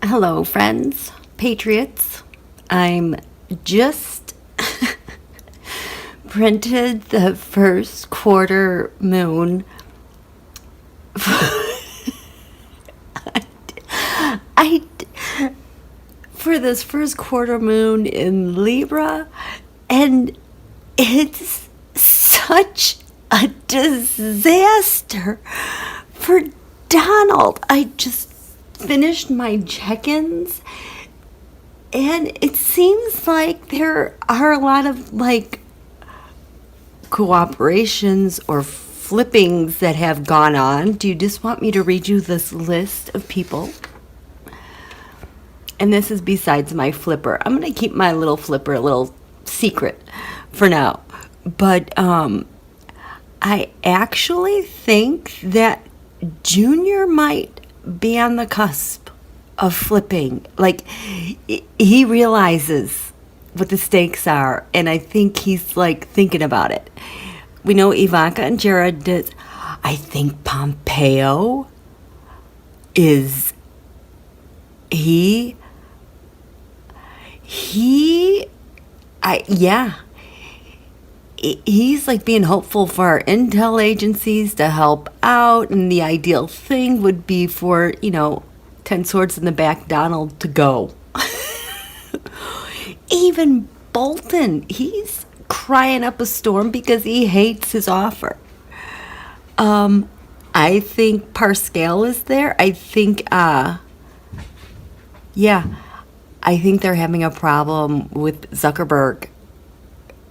Hello, friends, patriots. I'm just printed the first quarter moon. I for this first quarter moon in Libra, and it's such a disaster for Donald. I just finished my check-ins, and it seems like there are a lot of cooperations or flippings that have gone on. Do you just want me to read you this list of people? And this is besides my flipper. I'm going to keep my little flipper a little secret for now. But I actually think that Junior might be on the cusp of flipping. He realizes what the stakes are, and I think he's thinking about it. We know Ivanka and Jared did. I think Pompeo is he's being hopeful for our intel agencies to help out, and the ideal thing would be for 10 swords in the back Donald to go. Even Bolton, he's crying up a storm because he hates his offer. I think Pascal is there. I think they're having a problem with Zuckerberg.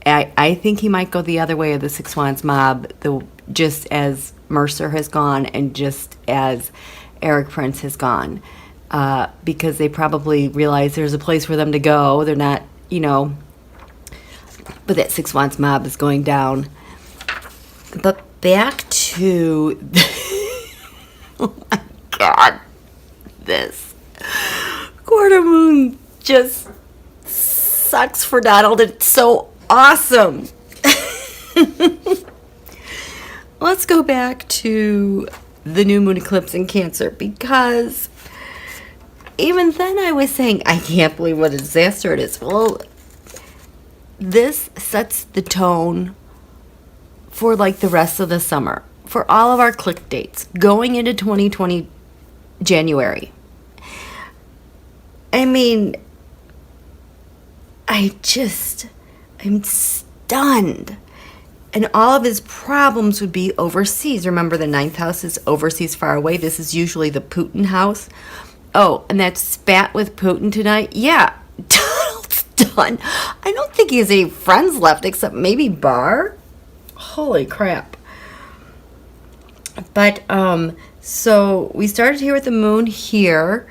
I think he might go the other way of the Six Wands mob, just as Mercer has gone and just as Eric Prince has gone, because they probably realize there's a place for them to go. They're not, but that Six Wands mob is going down. But back to, oh my God, this quarter moon just sucks for Donald. It's so awesome. Let's go back to the new moon eclipse in Cancer, because even then I was saying, I can't believe what a disaster it is. Well, this sets the tone for the rest of the summer, for all of our click dates going into 2020 January. I mean, I'm stunned. And all of his problems would be overseas. Remember, the ninth house is overseas, far away. This is usually the Putin house. Oh, and that spat with Putin tonight. Yeah, Donald's done. I don't think he has any friends left except maybe Barr. Holy crap. But, so we started here with the moon here.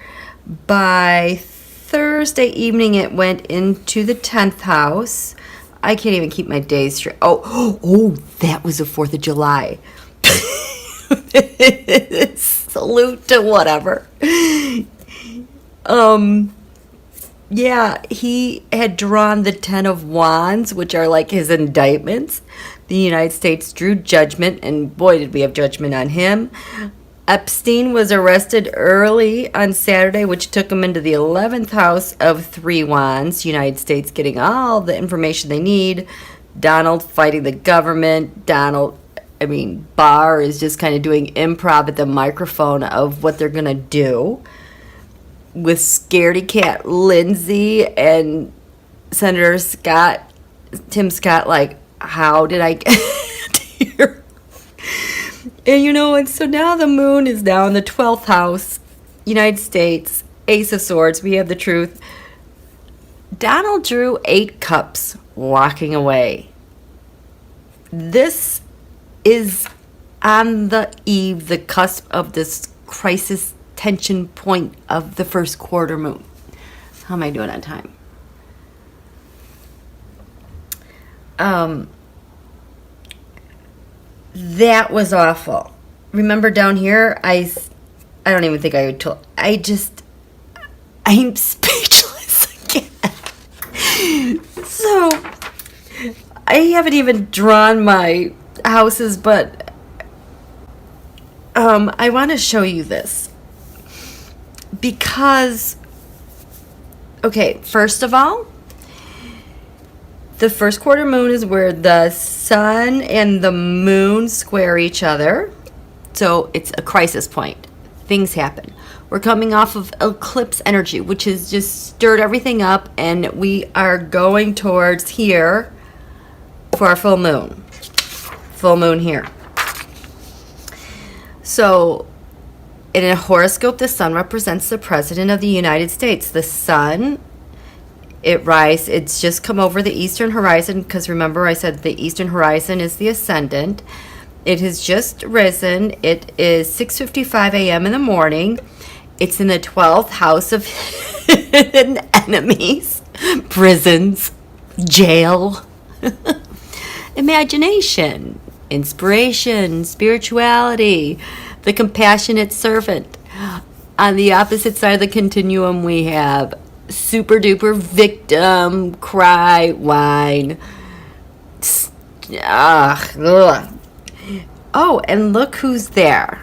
By Thursday evening, it went into the 10th house. I can't even keep my days straight. Oh, that was the 4th of July. Salute to whatever. Yeah, he had drawn the 10 of Wands, which are his indictments. The United States drew judgment, and boy, did we have judgment on him. Epstein was arrested early on Saturday, which took him into the 11th house of 3 Wands. United States getting all the information they need. Donald fighting the government. Barr is just kind of doing improv at the microphone of what they're going to do. With scaredy cat Lindsay and Senator Tim Scott, how did I get here? And so now the moon is now in the 12th house, United States, Ace of Swords. We have the truth. Donald drew 8 cups walking away. This is on the eve, the cusp of this crisis tension point of the first quarter moon. How am I doing on time? That was awful. Remember down here, I don't even think I would tell. I'm speechless again. So, I haven't even drawn my houses, but I want to show you this. Because Okay, first of all, the first quarter moon is where the sun and the moon square each other. So it's a crisis point. Things happen. We're coming off of eclipse energy, which has just stirred everything up, and we are going towards here for our full moon. Full moon here. So in a horoscope, the sun represents the president of the United States. The sun, it's just come over the eastern horizon, because remember I said the eastern horizon is the ascendant. It has just risen. It is 6:55 a.m. in the morning. It's in the 12th house of hidden enemies, prisons, jail, imagination, inspiration, spirituality, the compassionate servant. On the opposite side of the continuum, we have super duper victim, cry, whine. Oh, and look who's there.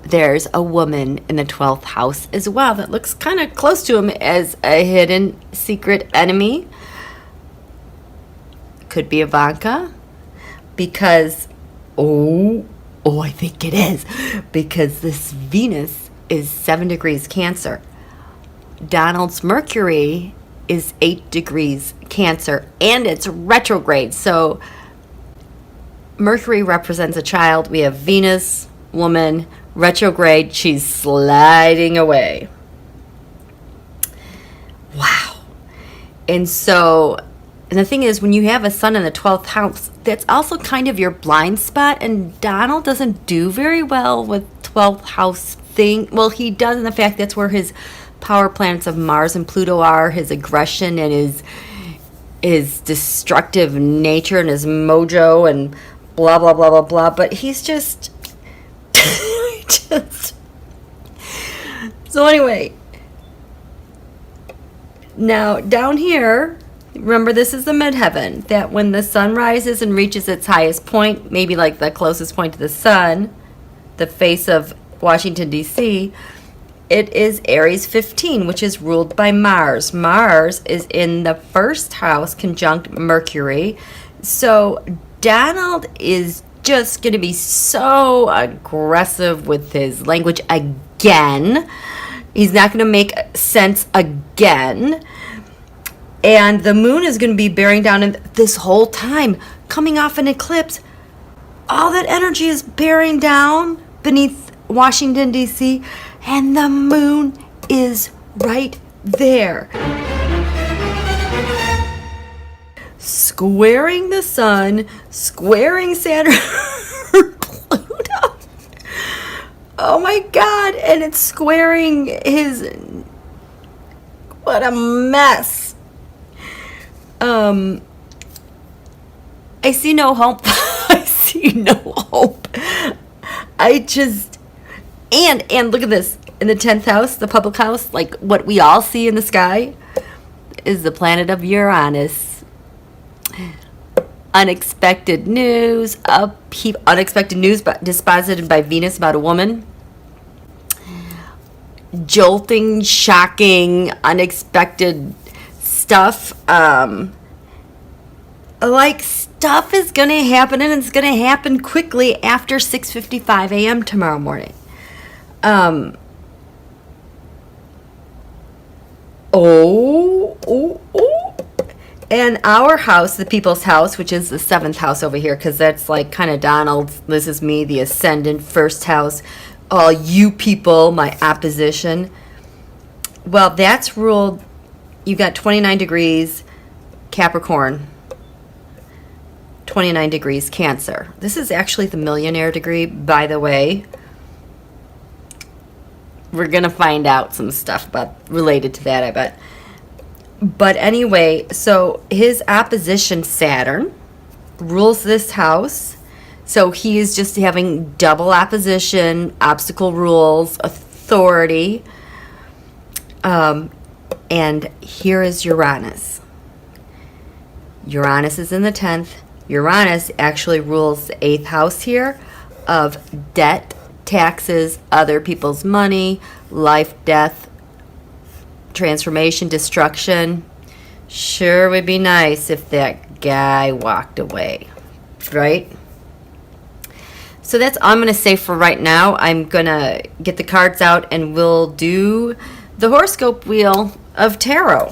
There's a woman in the 12th house as well that looks kind of close to him as a hidden secret enemy. Could be Ivanka, because I think it is, because this Venus is 7 degrees Cancer. Donald's Mercury is 8 degrees Cancer, and it's retrograde. So Mercury represents a child. We have Venus, woman, retrograde. She's sliding away. Wow. And the thing is, when you have a sun in the 12th house, that's also kind of your blind spot. And Donald doesn't do very well with 12th house thing. Well, he does in the fact that's where his power planets of Mars and Pluto are, his aggression and his destructive nature and his mojo and blah, blah, blah, blah, blah. But he's just... So anyway, now down here, remember this is the midheaven, that when the sun rises and reaches its highest point, maybe like the closest point to the sun, the face of Washington, D.C., it is Aries 15, which is ruled by Mars. Mars is in the first house conjunct Mercury. So Donald is just going to be so aggressive with his language again. He's not going to make sense again. And the moon is going to be bearing down, and this whole time, coming off an eclipse, all that energy is bearing down beneath Washington, D.C., and the moon is right there. Squaring the sun, squaring Saturn, Pluto. Oh my God, and it's squaring his... What a mess. I see no hope. I see no hope. I just... And look at this. In the 10th house, the public house, like what we all see in the sky, is the planet of Uranus. Unexpected news, unexpected news disposited by Venus about a woman. Jolting, shocking, unexpected stuff. Like stuff is going to happen, and it's going to happen quickly after 6:55 a.m. tomorrow morning. And our house, the people's house, which is the 7th house over here, because that's like kind of Donald's, this is me, the ascendant, first house, all you people, my opposition. Well, that's ruled, you got 29 degrees Capricorn, 29 degrees Cancer. This is actually the millionaire degree, by the way. We're going to find out some stuff related to that, I bet. But anyway, so his opposition, Saturn, rules this house. So he is just having double opposition, obstacle rules, authority. And here is Uranus. Uranus is in the 10th. Uranus actually rules the 8th house here of debt, taxes, other people's money, life, death, transformation, destruction. Sure would be nice if that guy walked away, right? So that's all I'm going to say for right now. I'm going to get the cards out and we'll do the horoscope wheel of tarot.